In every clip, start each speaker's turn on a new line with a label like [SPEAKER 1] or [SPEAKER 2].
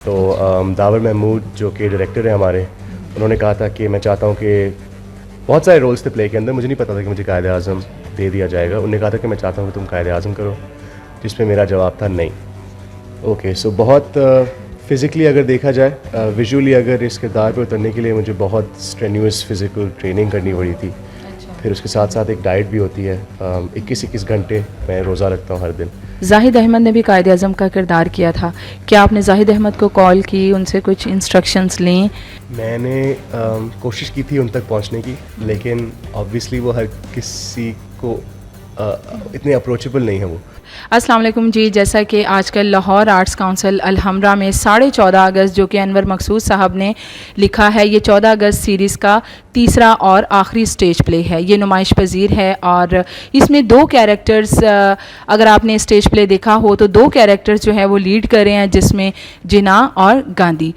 [SPEAKER 1] तो दावर महमूद जो कि डायरेक्टर हैं हमारे, उन्होंने कहा था कि मैं चाहता हूँ कि बहुत सारे रोल्स थे प्ले के अंदर। मुझे नहीं पता था कि मुझे कायद आज़म दे दिया जाएगा। उन्होंने कहा था कि मैं चाहता हूँ कि तुम कायद आज़म करो, जिस पे मेरा जवाब था नहीं। ओके, सो बहुत फ़िज़िकली अगर देखा जाए, विजुअली अगर इस किरदार पे उतरने के लिए मुझे बहुत स्ट्रेन्यूअस फ़िज़िकल ट्रेनिंग करनी पड़ी थी। फिर उसके साथ साथ एक डाइट भी होती है। 21-21 घंटे मैं रोज़ा रखता हूँ हर दिन।
[SPEAKER 2] जाहिद अहमद ने भी कायद आज़म का किरदार किया था। क्या आपने जाहिद अहमद को कॉल की, उनसे कुछ इंस्ट्रक्शंस लीं?
[SPEAKER 1] मैंने कोशिश की थी उन तक पहुंचने की, लेकिन ऑब्वियसली वो हर किसी को इतने अप्रोचेबल नहीं है वो।
[SPEAKER 2] अस्सलाम वालेकुम जी। जैसा कि आजकल लाहौर आर्ट्स काउंसिल अलहमरा में 14.5 अगस्त जो कि अनवर मकसूद साहब ने लिखा है, ये 14 अगस्त सीरीज़ का तीसरा और आखिरी स्टेज प्ले है। ये नुमाइश पजीर है और इसमें दो कैरेक्टर्स, अगर आपने स्टेज प्ले देखा हो तो दो कैरेक्टर्स जो है वो लीड कर रहे हैं, जिसमें जिना और गांधी।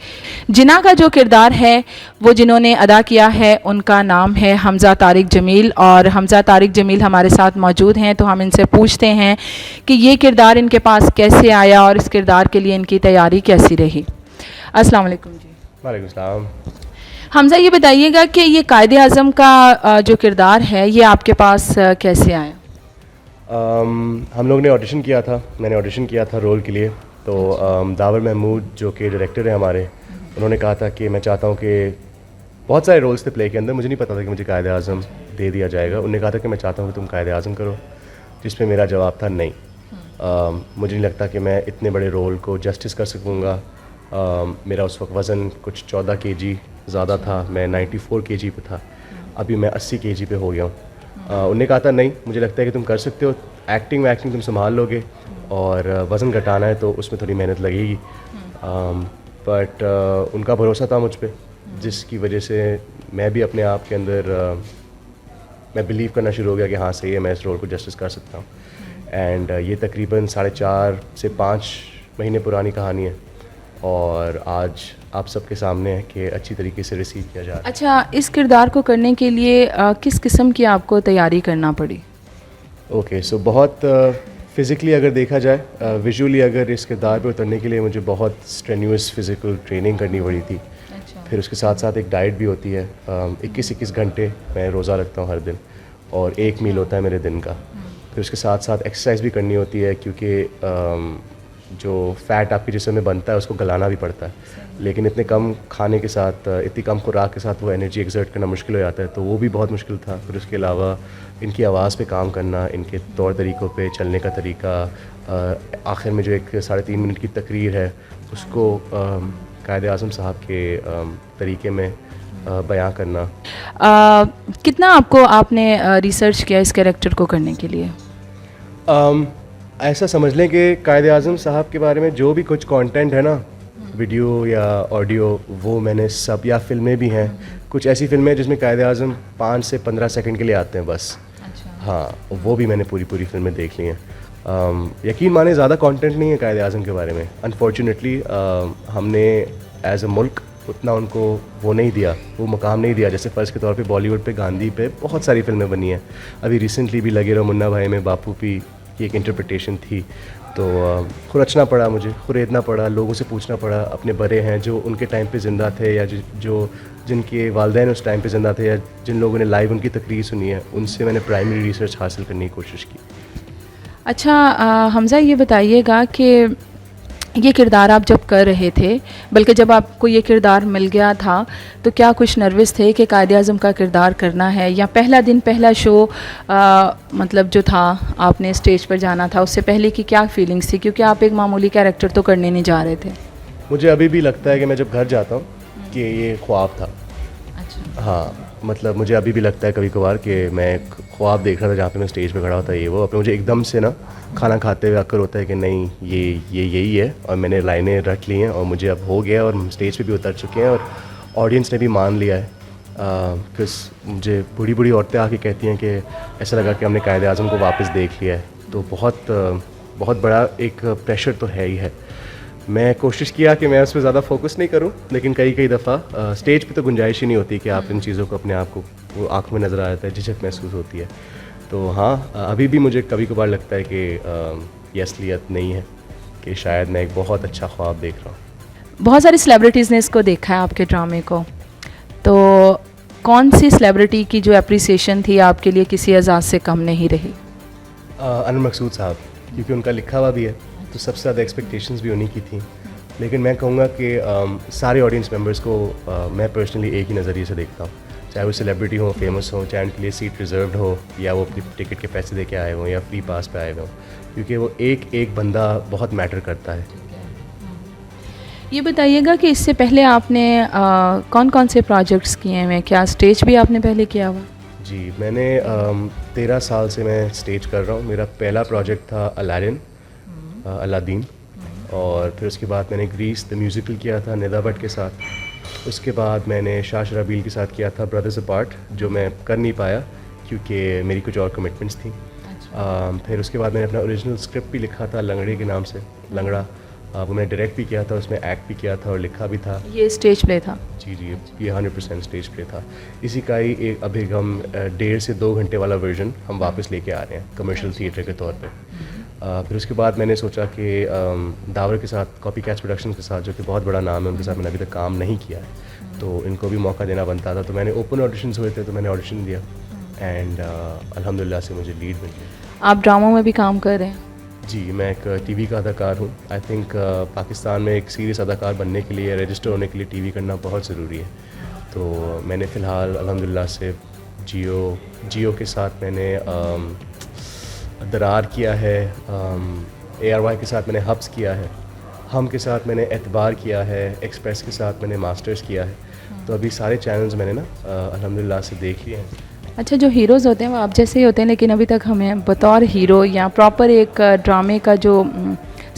[SPEAKER 2] जिना का जो किरदार है वो जिन्होंने अदा किया है उनका नाम है हमज़ा तारिक जमील, और हमज़ा तारिक जमील हमारे साथ मौजूद हैं। तो हम इनसे पूछते हैं कि ये किरदार इनके पास कैसे आया और इस किरदार के लिए इनकी तैयारी कैसी रही। अस्सलाम वालेकुम जी।
[SPEAKER 1] वालेकुम सलाम।
[SPEAKER 2] हमज़ा, ये बताइएगा कि ये कायदे आज़म का जो किरदार है ये आपके पास कैसे आया?
[SPEAKER 1] हम लोग ने ऑडिशन किया था, मैंने ऑडिशन किया था रोल के लिए। तो दावर महमूद जो कि डायरेक्टर हैं हमारे, उन्होंने कहा था कि मैं चाहता हूँ कि बहुत सारे रोल्स थे प्ले के अंदर। मुझे नहीं पता था कि मुझे कायद आज़म दे दिया जाएगा। उन्होंने कहा था कि मैं चाहता हूँ कि तुम कायद आज़म करो, जिस पे मेरा जवाब था नहीं। मुझे नहीं लगता कि मैं इतने बड़े रोल को जस्टिस कर सकूँगा। मेरा उस वक्त वज़न कुछ 14 kg ज़्यादा था, मैं 94 kg पे था, अभी मैं 80 kg पे हो गया हूँ। उन्होंने कहा था नहीं, मुझे लगता है कि तुम कर सकते हो, एक्टिंग तुम संभाल लोगे, और वज़न घटाना है तो उसमें थोड़ी मेहनत लगेगी। बट उनका भरोसा था मुझ पर, जिसकी वजह से मैं भी अपने आप के अंदर मैं बिलीव करना शुरू हो गया कि हाँ सही है, मैं इस रोल को जस्टिस कर सकता हूँ। एंड ये तकरीबन 4.5 से 5 महीने पुरानी कहानी है, और आज आप सबके सामने है कि अच्छी तरीके से रिसीव किया जा रहा है।
[SPEAKER 2] अच्छा, इस किरदार को करने के लिए किस किस्म की आपको तैयारी करना पड़ी?
[SPEAKER 1] ओके, सो बहुत फ़िज़िकली अगर देखा जाए, विजुअली अगर इस किरदार पे उतरने के लिए मुझे बहुत स्ट्रेन्यूअस फ़िज़िकल ट्रेनिंग करनी पड़ी थी। फिर उसके साथ साथ एक डाइट भी होती है। 21-21 घंटे मैं रोज़ा रखता हूँ हर दिन, और एक मील होता है मेरे दिन का। फिर उसके साथ साथ एक्सरसाइज भी करनी होती है, क्योंकि जो फ़ैट आपके जिस्म में बनता है उसको गलाना भी पड़ता है। लेकिन इतने कम खाने के साथ, इतनी कम खुराक के साथ वो एनर्जी एक्सर्ट करना मुश्किल हो जाता है, तो वो भी बहुत मुश्किल था। फिर उसके अलावा इनकी आवाज़ पे काम करना, इनके तौर तरीक़ों पे, चलने का तरीका, आखिर में जो एक 3.5 मिनट की तकरीर है उसको कायद आज़म साहब के तरीके में बयां करना।
[SPEAKER 2] कितना आपने रिसर्च किया इस कैरेक्टर को करने के लिए?
[SPEAKER 1] ऐसा समझ लें कि कायद आज़म साहब के बारे में जो भी कुछ कंटेंट है ना, वीडियो या ऑडियो, वो मैंने सब, या फिल्में भी हैं, कुछ ऐसी फिल्में हैं जिसमें कायद आज़म 5 से 15 सेकंड के लिए आते हैं बस।
[SPEAKER 2] अच्छा।
[SPEAKER 1] हाँ, वो भी मैंने पूरी फिल्में देख ली हैं। यकीन माने ज़्यादा कंटेंट नहीं है कायद आज़म के बारे में। अनफॉर्चुनेटली हमने एज अ मुल्क उतना उनको वो नहीं दिया, वो मुकाम नहीं दिया। जैसे फ़र्ज़ के तौर पे बॉलीवुड पे गांधी पे बहुत सारी फिल्में बनी हैं। अभी रिसेंटली भी लगे रहो मुन्ना भाई में बापू की एक इंटरप्रिटेशन थी। तो खुरचना पड़ा, मुझे खुरेदना पड़ा, लोगों से पूछना पड़ा, अपने बड़े हैं जो उनके टाइम पे ज़िंदा थे, या जो जिनके वालिदैन उस टाइम पे ज़िंदा थे, या जिन लोगों ने लाइव उनकी तकरीर सुनी है, उनसे मैंने प्राइमरी रिसर्च हासिल करने की कोशिश की।
[SPEAKER 2] अच्छा, हमज़ा, ये बताइएगा कि ये किरदार आप जब कर रहे थे, बल्कि जब आपको ये किरदार मिल गया था, तो क्या कुछ नर्वस थे कि कायद आज़म का किरदार करना है, या पहला दिन पहला शो मतलब जो था आपने स्टेज पर जाना था, उससे पहले की क्या फीलिंग्स थी? क्योंकि आप एक मामूली कैरेक्टर तो करने नहीं जा रहे थे।
[SPEAKER 1] मुझे अभी भी लगता है कि मैं जब घर जाता हूँ कि ये ख्वाब था।
[SPEAKER 2] अच्छा।
[SPEAKER 1] हाँ, मतलब मुझे अभी भी लगता है कभी कभार कि मैं एक ख्वाब देख रहा था जहाँ पे मैं स्टेज पे खड़ा होता, ये वो। अपने मुझे एकदम से ना खाना खाते हुए आकर होता है कि नहीं, ये यही है, और मैंने लाइनें रख ली हैं, और मुझे अब हो गया, और हम स्टेज पे भी उतर चुके हैं, और ऑडियंस ने भी मान लिया है। बिकॉज़ मुझे बूढ़ी औरतें आके कहती हैं कि ऐसा लगा कि हमने कायद आज़म को वापस देख लिया है। तो बहुत बड़ा एक प्रेशर तो है ही है। मैं कोशिश किया कि मैं उस पर ज़्यादा फोकस नहीं करूं, लेकिन कई दफ़ा स्टेज पे तो गुंजाइश ही नहीं होती कि आप इन चीज़ों को अपने आप को, वो आँखों में नज़र आ जाता है, झिझक महसूस होती है। तो हाँ, अभी भी मुझे कभी कभार लगता है कि ये असलियत नहीं है, कि शायद मैं एक बहुत अच्छा ख्वाब देख रहा हूँ।
[SPEAKER 2] बहुत सारी सेलिब्रिटीज़ ने इसको देखा है आपके ड्रामे को, तो कौन सी सेलिब्रिटी की जो अप्रिसिएशन थी आपके लिए किसी एजाज़ से कम नहीं रही?
[SPEAKER 1] अनवर मकसूद साहब, क्योंकि उनका लिखा हुआ भी है तो सबसे ज़्यादा एक्सपेक्टेशंस भी उन्हीं की थी। लेकिन मैं कहूँगा कि सारे ऑडियंस मेंबर्स को मैं पर्सनली एक ही नज़रिए से देखता हूँ, चाहे वो सेलिब्रिटी हो, फेमस हो, चाहे उनके लिए सीट रिजर्व्ड हो या वो अपनी टिकट के पैसे दे के आए हों या फ्री पास पे आए हों, क्योंकि वो एक एक बंदा बहुत मैटर करता है।
[SPEAKER 2] ये बताइएगा कि इससे पहले आपने कौन कौन से प्रोजेक्ट्स किए हैं? क्या स्टेज भी आपने पहले किया हुआ?
[SPEAKER 1] जी, मैंने 13 साल से मैं स्टेज कर रहा हूँ। मेरा पहला प्रोजेक्ट था अलादीन, और फिर उसके बाद मैंने ग्रीस द म्यूज़िकल किया था निदा भट्ट के साथ। उसके बाद मैंने शाह शराबील के साथ किया था ब्रदर्स अपार्ट, जो मैं कर नहीं पाया क्योंकि मेरी कुछ और कमिटमेंट्स थी। फिर उसके बाद मैंने अपना ओरिजिनल स्क्रिप्ट भी लिखा था लंगड़े के नाम से, लंगड़ा। वो मैंने डायरेक्ट भी किया था, उसमें एक्ट भी किया था और लिखा भी था।
[SPEAKER 2] ये स्टेज प्ले था?
[SPEAKER 1] जी, ये 100% स्टेज प्ले था। इसी का ही एक अभी हम 1.5 से 2 घंटे वाला वर्जन हम वापस लेके आ रहे हैं कमर्शियल थिएटर के तौर पे। फिर उसके बाद मैंने सोचा कि दावर के साथ, कॉपी कैच प्रोडक्शंस के साथ, जो कि बहुत बड़ा नाम है, उनके साथ मैंने अभी तक काम नहीं किया है, तो इनको भी मौका देना बनता था। तो मैंने ओपन ऑडिशंस हुए थे, तो मैंने ऑडिशन दिया एंड अल्हम्दुलिल्लाह से मुझे लीड मिल गई।
[SPEAKER 2] आप ड्रामों में भी काम कर रहे हैं?
[SPEAKER 1] जी, मैं एक टीवी का अदाकार हूँ। आई थिंक पाकिस्तान में एक सीरियस अदाकार बनने के लिए, रजिस्टर होने के लिए टीवी करना बहुत ज़रूरी है। तो मैंने फ़िलहाल अल्हम्दुलिल्लाह से जियो के साथ मैंने दरार किया है, ARY के साथ मैंने हब्स किया है, हम के साथ मैंने एतबार किया है, एक्सप्रेस के साथ मैंने मास्टर्स किया है। तो अभी सारे चैनल्स मैंने ना अल्हम्दुलिल्लाह से देख लिए हैं।
[SPEAKER 2] अच्छा, जो हीरोज़ होते हैं वो आप जैसे ही होते हैं, लेकिन अभी तक हमें बतौर हीरो या प्रॉपर एक ड्रामे का जो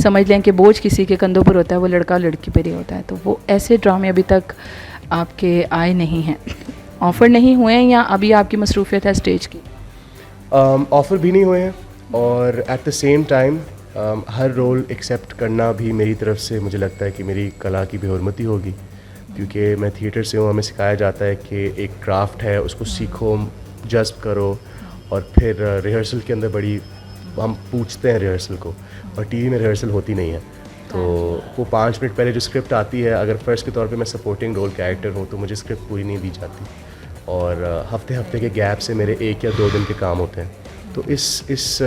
[SPEAKER 2] समझ लें कि बोझ किसी के कंधों पर होता है, वो लड़का लड़की पर ही होता है, तो वो ऐसे ड्रामे अभी तक आपके आए नहीं हैं, ऑफ़र नहीं हुए हैं, या अभी आपकी मसरूफ़ियत है स्टेज की?
[SPEAKER 1] ऑफ़र भी नहीं हुए हैं, और एट द सेम टाइम हर रोल एक्सेप्ट करना भी मेरी तरफ से मुझे लगता है कि मेरी कला की बेहुरमती होगी, क्योंकि मैं थिएटर से हूँ। हमें सिखाया जाता है कि एक क्राफ्ट है, उसको सीखो, जज्ब करो, और फिर रिहर्सल के अंदर बड़ी हम पूछते हैं रिहर्सल को, और टीवी में रिहर्सल होती नहीं है। तो वो 5 मिनट पहले जो स्क्रिप्ट आती है, अगर फ़र्स्ट के तौर पे मैं सपोर्टिंग रोल कैरेक्टर हूँ, तो मुझे स्क्रिप्ट पूरी नहीं दी जाती, और हफ्ते के गैप से मेरे 1 या 2 दिन के काम होते हैं। तो इस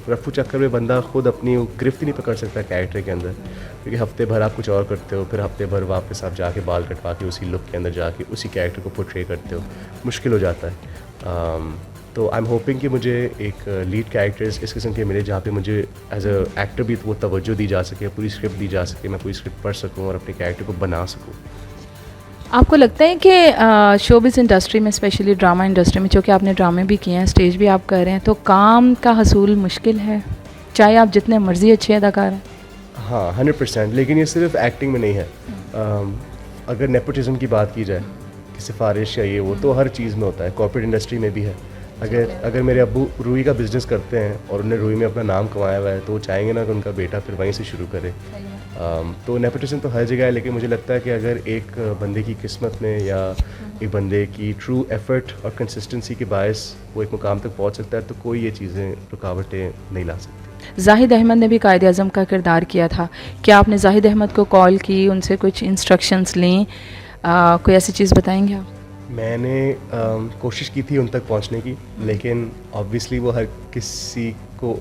[SPEAKER 1] रफू चक्कर में बंदा खुद अपनी गिरफ्त ही नहीं पकड़ सकता कैरेक्टर के अंदर, क्योंकि हफ्ते भर आप कुछ और करते हो, फिर हफ्ते भर वापस आप जाके बाल कटवा के उसी लुक के अंदर जाके उसी कैरेक्टर को पोर्ट्रे करते हो, मुश्किल हो जाता है। तो आई एम होपिंग कि मुझे एक लीड कैरेक्टर्स इस किस्म के मिले, जहाँ पे मुझे एज अ एक्टर भी वो तवज्जो दी जा सके, पूरी स्क्रिप्ट दी जा सके, मैं पूरी स्क्रिप्ट पढ़ सकूँ और अपने कैरेक्टर को बना सकूँ।
[SPEAKER 2] आपको लगता है कि शोबिज़ इंडस्ट्री में, स्पेशली ड्रामा इंडस्ट्री में, चूँकि आपने ड्रामे भी किए हैं, स्टेज भी आप कर रहे हैं, तो काम का हसूल मुश्किल है, चाहे आप जितने मर्ज़ी अच्छे अदाकार हैं?
[SPEAKER 1] हाँ, 100%। लेकिन ये सिर्फ एक्टिंग में नहीं है। अगर नेपोटिज्म की बात की जाए कि सिफारिश या ये वो, तो हर चीज़ में होता है, कॉर्पोरेट इंडस्ट्री में भी है। अगर मेरे अब्बू रूई का बिज़नेस करते हैं और उन्हें रूई में अपना नाम कमाया हुआ है, तो वो चाहेंगे ना कि उनका बेटा फिर वहीं से शुरू करे। तो नेपोटिज्म तो हर जगह है, लेकिन मुझे लगता है कि अगर एक बंदे की किस्मत में या एक बंदे की ट्रू एफर्ट और कंसिस्टेंसी के बायस वो एक मुकाम तक पहुंच सकता है, तो कोई ये चीज़ें रुकावटें नहीं ला सकती।
[SPEAKER 2] जाहिद अहमद ने भी कायद आज़म का किरदार किया था, क्या आपने जाहिद अहमद को कॉल की, उनसे कुछ इंस्ट्रक्शंस लीं, कोई ऐसी चीज़ बताएंगे आप?
[SPEAKER 1] मैंने कोशिश की थी उन तक पहुंचने की, लेकिन ऑब्वियसली वो हर किसी को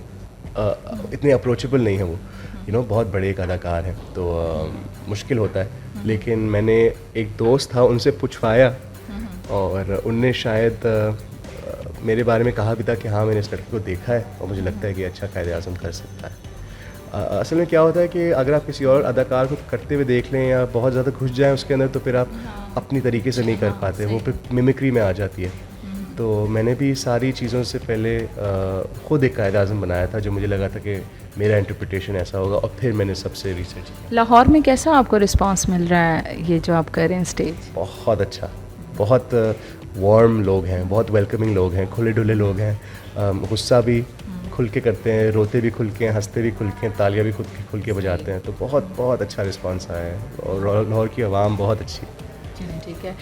[SPEAKER 1] इतने अप्रोचेबल नहीं है। वो बहुत बड़े एक अदाकार हैं, तो मुश्किल होता है। लेकिन मैंने एक दोस्त था, उनसे पूछवाया, और उनने शायद मेरे बारे में कहा भी था कि हाँ, मैंने इस लड़के को देखा है और मुझे लगता है कि अच्छा कायद आज़म कर सकता है। असल में क्या होता है कि अगर आप किसी और अदाकार को करते हुए देख लें या बहुत ज़्यादा घुस जाएं उसके अंदर, तो फिर आप अपनी तरीके से नहीं कर पाते, वो फिर मिमिक्री में आ जाती है। तो मैंने भी सारी चीज़ों से पहले ख़ुद एक कायद आज़म बनाया था, जो मुझे लगा था कि मेरा इंटरप्रिटेशन ऐसा होगा, और फिर मैंने सबसे रिसर्च किया।
[SPEAKER 2] लाहौर में कैसा आपको रिस्पांस मिल रहा है ये जो आप कर रहे हैं स्टेज?
[SPEAKER 1] बहुत अच्छा, बहुत वार्म लोग हैं, बहुत वेलकमिंग लोग हैं, खुले ढुले लोग हैं, गुस्सा भी खुल के करते हैं, रोते भी खुल के, हंसते भी खुल के, तालियां भी खुल के बजाते हैं। तो बहुत अच्छा रिस्पांस आया है, और लाहौर की आवाम बहुत अच्छी।
[SPEAKER 2] चलिए ठीक है।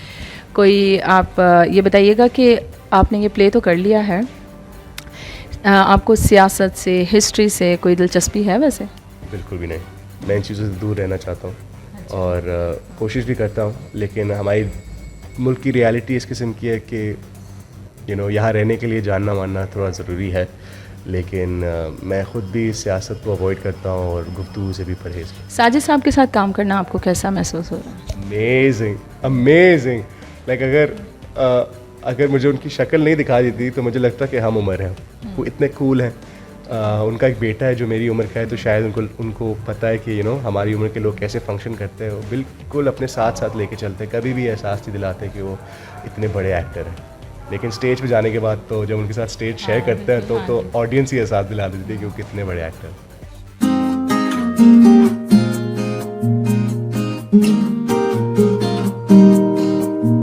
[SPEAKER 2] कोई आप ये बताइएगा कि आपने ये प्ले तो कर लिया है, आपको सियासत से, हिस्ट्री से कोई दिलचस्पी है वैसे?
[SPEAKER 1] बिल्कुल भी नहीं, मैं इन चीज़ों से दूर रहना चाहता हूँ, और कोशिश भी करता हूँ, लेकिन हमारी मुल्क की रियलिटी इस किस्म की है कि यहाँ रहने के लिए जानना मानना थोड़ा ज़रूरी है, लेकिन मैं ख़ुद भी सियासत को अवॉइड करता हूँ और गुफ्तगू से भी परहेज़।
[SPEAKER 2] साजिद साहब के साथ काम करना आपको कैसा महसूस हो रहा है?
[SPEAKER 1] Amazing amazing. लाइक अगर मुझे उनकी शक्ल नहीं दिखा देती तो मुझे लगता कि हम उम्र हैं। वो इतने कूल हैं। उनका एक बेटा है जो मेरी उम्र का है, तो शायद उनको पता है कि हमारी उम्र के लोग कैसे फंक्शन करते हैं। वो बिल्कुल अपने साथ साथ लेके चलते हैं, कभी भी एहसास नहीं दिलाते कि वो इतने बड़े एक्टर हैं। लेकिन स्टेज पे जाने के बाद तो जब उनके साथ स्टेज शेयर करते हैं तो ऑडियंस ही एहसास दिला देती है कि वो कितने बड़े एक्टर हैं।